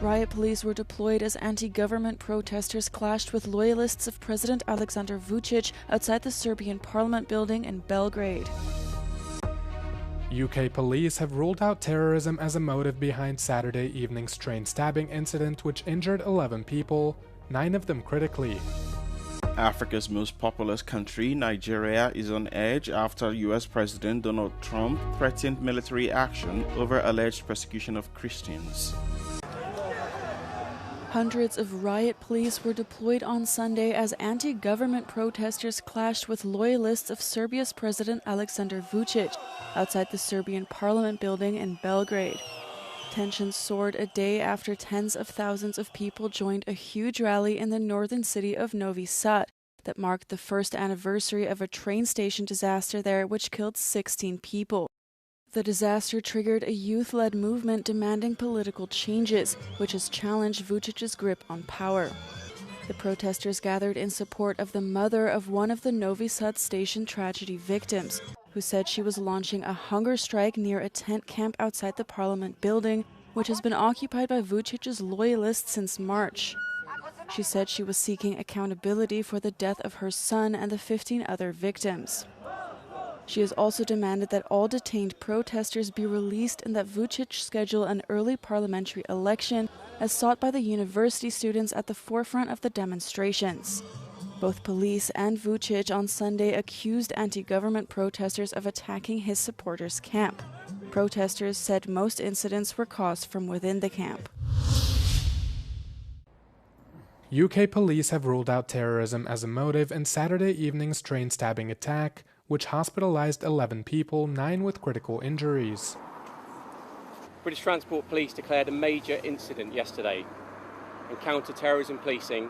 Riot police were deployed as anti-government protesters clashed with loyalists of President Aleksandar Vučić outside the Serbian parliament building in Belgrade. UK police have ruled out terrorism as a motive behind Saturday evening's train stabbing incident which injured 11 people, 9 of them critically. Africa's most populous country, Nigeria, is on edge after US President Donald Trump threatened military action over alleged persecution of Christians. Hundreds of riot police were deployed on Sunday as anti-government protesters clashed with loyalists of Serbia's President Aleksandar Vučić outside the Serbian parliament building in Belgrade. Tensions soared a day after tens of thousands of people joined a huge rally in the northern city of Novi Sad that marked the first anniversary of a train station disaster there which killed 16 people. The disaster triggered a youth-led movement demanding political changes, which has challenged Vučić's grip on power. The protesters gathered in support of the mother of one of the Novi Sad station tragedy victims, who said she was launching a hunger strike near a tent camp outside the parliament building, which has been occupied by Vučić's loyalists since March. She said she was seeking accountability for the death of her son and the 15 other victims. She has also demanded that all detained protesters be released and that Vučić schedule an early parliamentary election as sought by the university students at the forefront of the demonstrations. Both police and Vučić on Sunday accused anti-government protesters of attacking his supporters' camp. Protesters said most incidents were caused from within the camp. UK police have ruled out terrorism as a motive in Saturday evening's train stabbing attack, which hospitalized 11 people, 9 with critical injuries. British Transport Police declared a major incident yesterday, and counter-terrorism policing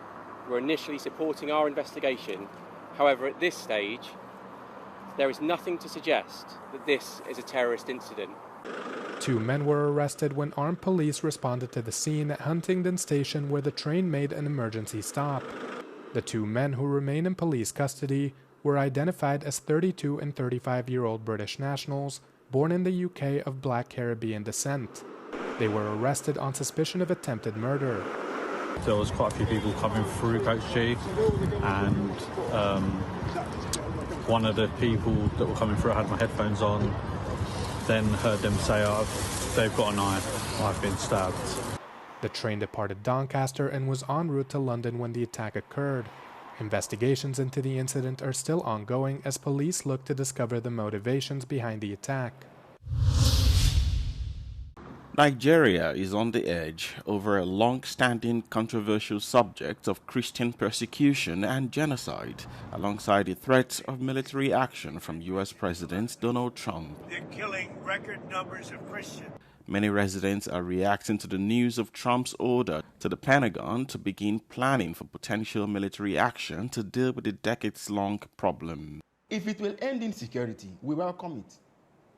were initially supporting our investigation. However, at this stage, there is nothing to suggest that this is a terrorist incident. 2 men were arrested when armed police responded to the scene at Huntingdon Station where the train made an emergency stop. The 2 men who remain in police custody were identified as 32 and 35-year-old British nationals born in the UK of Black Caribbean descent. They were arrested on suspicion of attempted murder. There was quite a few people coming through Coach G, and one of the people that were coming through, I had my headphones on, then heard them say, they've got a knife, I've been stabbed. The train departed Doncaster and was en route to London when the attack occurred. Investigations into the incident are still ongoing as police look to discover the motivations behind the attack. Nigeria is on the edge over a long-standing controversial subject of Christian persecution and genocide, alongside the threat of military action from U.S. President Donald Trump. They're killing record numbers of Christians. Many residents are reacting to the news of Trump's order to the Pentagon to begin planning for potential military action to deal with the decades-long problem. If it will end insecurity, we welcome it.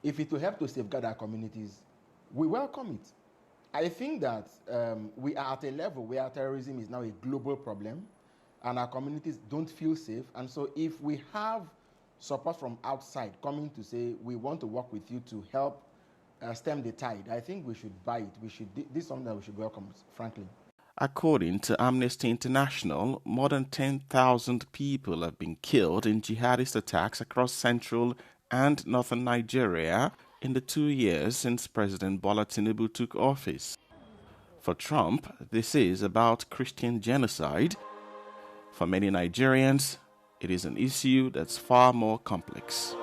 If it will help to safeguard our communities, we welcome it. I think that we are at a level where terrorism is now a global problem and our communities don't feel safe. And so if we have support from outside coming to say, we want to work with you to help stem the tide, I think we should buy it. This is something that we should welcome, frankly. According to Amnesty International, more than 10,000 people have been killed in jihadist attacks across central and northern Nigeria in the 2 years since President Bola Tinubu took office. For Trump, this is about Christian genocide. For many Nigerians, it is an issue that's far more complex.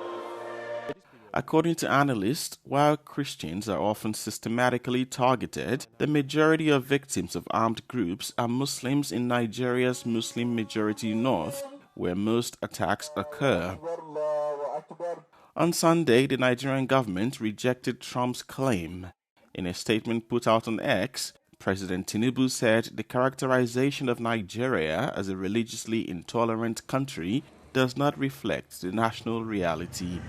According to analysts, while Christians are often systematically targeted, the majority of victims of armed groups are Muslims in Nigeria's Muslim-majority north, where most attacks occur. On Sunday, the Nigerian government rejected Trump's claim. In a statement put out on X, President Tinubu said the characterization of Nigeria as a religiously intolerant country does not reflect the national reality.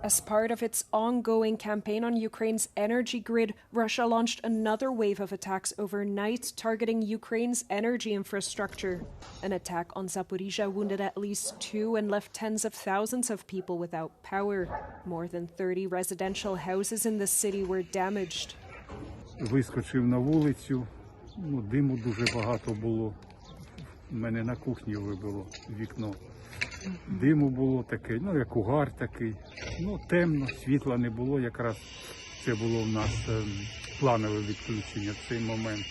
As part of its ongoing campaign on Ukraine's energy grid, Russia launched another wave of attacks overnight, targeting Ukraine's energy infrastructure. An attack on Zaporizhzhia wounded at least 2 and left tens of thousands of people without power. More than 30 residential houses in the city were damaged. Вискочив на вулицю, диму дуже багато було. У мене на кухні вибило вікно. Диму було таке, як угар такий. Темно, світла не було, якраз це було в нас планове відключення в цей момент.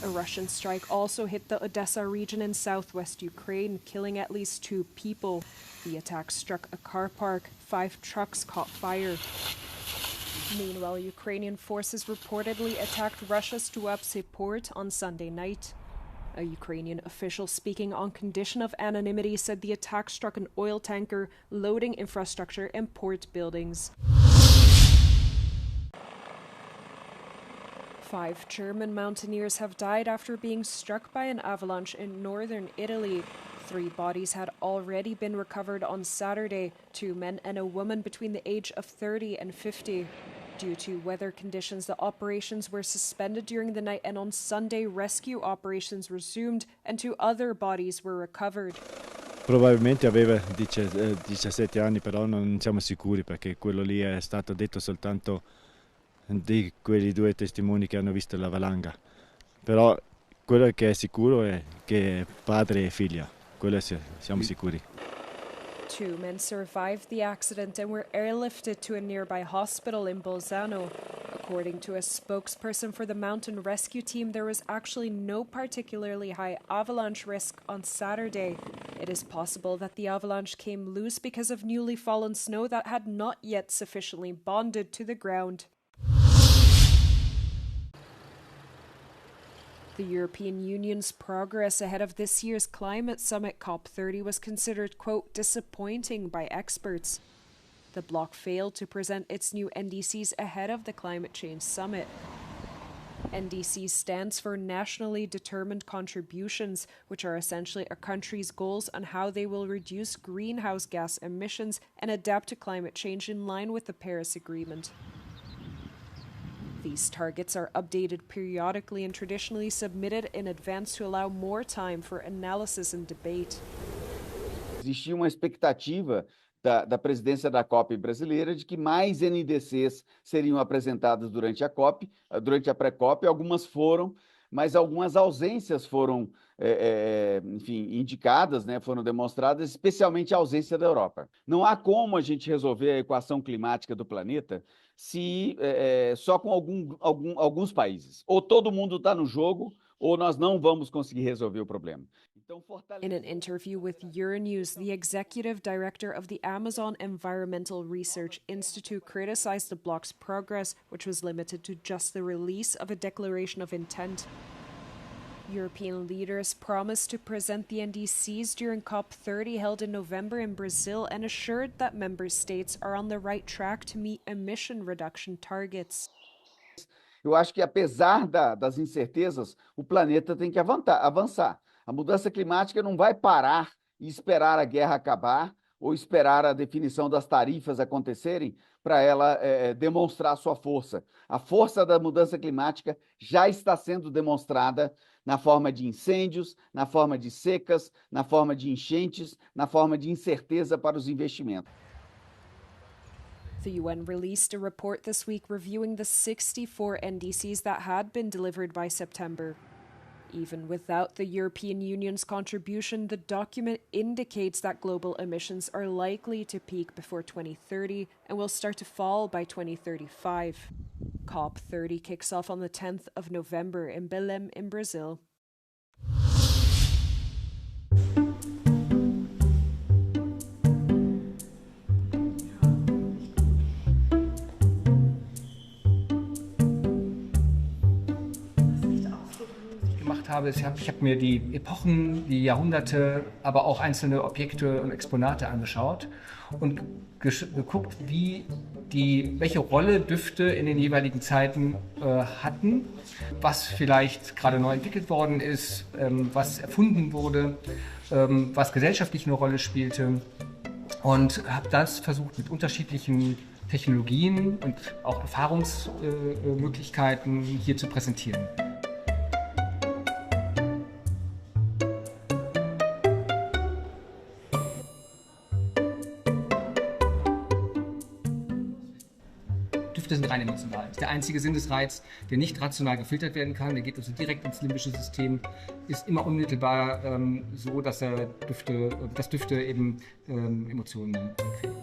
A Russian strike also hit the Odessa region in southwest Ukraine, killing at least 2 people. The attack struck a car park. 5 trucks caught fire. Meanwhile, Ukrainian forces reportedly attacked Russia's Tuapse port on Sunday night. A Ukrainian official speaking on condition of anonymity said the attack struck an oil tanker, loading infrastructure and port buildings. 5 German mountaineers have died after being struck by an avalanche in northern Italy. 3 bodies had already been recovered on Saturday, 2 men and a woman between the age of 30 and 50. Due to weather conditions, the operations were suspended during the night, and on Sunday, rescue operations resumed and 2 other bodies were recovered. Probabilmente aveva 17 anni, però non siamo sicuri perché quello lì è stato detto soltanto di quelli 2 testimoni che hanno visto la valanga. Però quello che è sicuro è che è padre e figlia, quello siamo sicuri. 2 men survived the accident and were airlifted to a nearby hospital in Bolzano. According to a spokesperson for the mountain rescue team, there was actually no particularly high avalanche risk on Saturday. It is possible that the avalanche came loose because of newly fallen snow that had not yet sufficiently bonded to the ground. The European Union's progress ahead of this year's climate summit COP30 was considered, quote, disappointing by experts. The bloc failed to present its new NDCs ahead of the climate change summit. NDC stands for Nationally Determined Contributions, which are essentially a country's goals on how they will reduce greenhouse gas emissions and adapt to climate change in line with the Paris Agreement. These targets are updated periodically and traditionally submitted in advance to allow more time for analysis and debate. Existia uma expectativa da presidência da COP brasileira de que mais NDCs seriam apresentadas durante a COP, durante a pré-COP. Algumas foram, mas algumas ausências foram, indicadas, né, foram demonstradas, especialmente a ausência da Europa. Não há como a gente resolver a equação climática do planeta só com alguns países. Ou todo mundo está no jogo, ou nós não vamos conseguir resolver o problema. In an interview with Euronews, the executive director of the Amazon Environmental Research Institute criticized the bloc's progress, which was limited to just the release of a declaration of intent. European leaders promised to present the NDCs during COP30 held in November in Brazil and assured that member states are on the right track to meet emission reduction targets. Eu acho que, apesar das incertezas, o planeta tem que avançar. A mudança climática não vai parar e esperar a guerra acabar ou esperar a definição das tarifas acontecerem para ela demonstrar sua força. A força da mudança climática já está sendo demonstrada na forma de incêndios, na forma de secas, na forma de enchentes, na forma de incerteza para os investimentos. The UN released a report this week reviewing the 64 NDCs that had been delivered by September. Even without the European Union's contribution, the document indicates that global emissions are likely to peak before 2030 and will start to fall by 2035. COP30 kicks off on the 10th of November in Belém, in Brazil. Ich habe mir die Epochen, die Jahrhunderte, aber auch einzelne Objekte und Exponate angeschaut und geguckt, welche Rolle Düfte in den jeweiligen Zeiten hatten, was vielleicht gerade neu entwickelt worden ist, was erfunden wurde, was gesellschaftlich eine Rolle spielte. und habe das versucht mit unterschiedlichen Technologien und auch Erfahrungsmöglichkeiten hier zu präsentieren. Düfte sind rein emotional. Das ist der einzige Sinnesreiz, der nicht rational gefiltert werden kann. Der geht also direkt ins limbische System, ist immer unmittelbar so, dass Düfte eben Emotionen kriegen.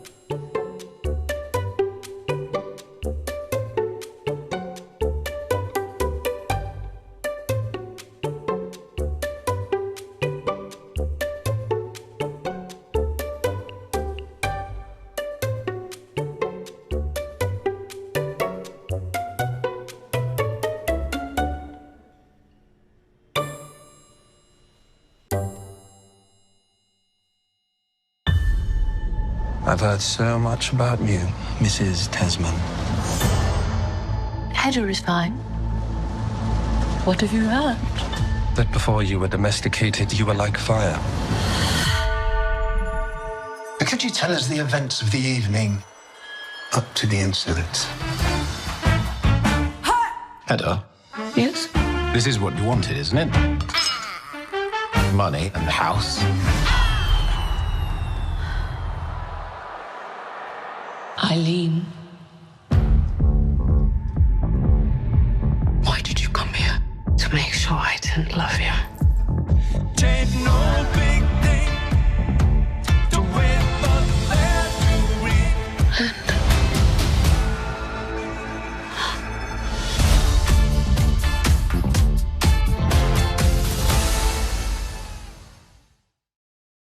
I've heard so much about you, Mrs. Tesman. Hedda is fine. What have you heard? That before you were domesticated, you were like fire. Could you tell us the events of the evening up to the incident? Hedda? Yes? This is what you wanted, isn't it? Money and the house. Eileen. Why did you come here? To make sure I didn't love you. Take no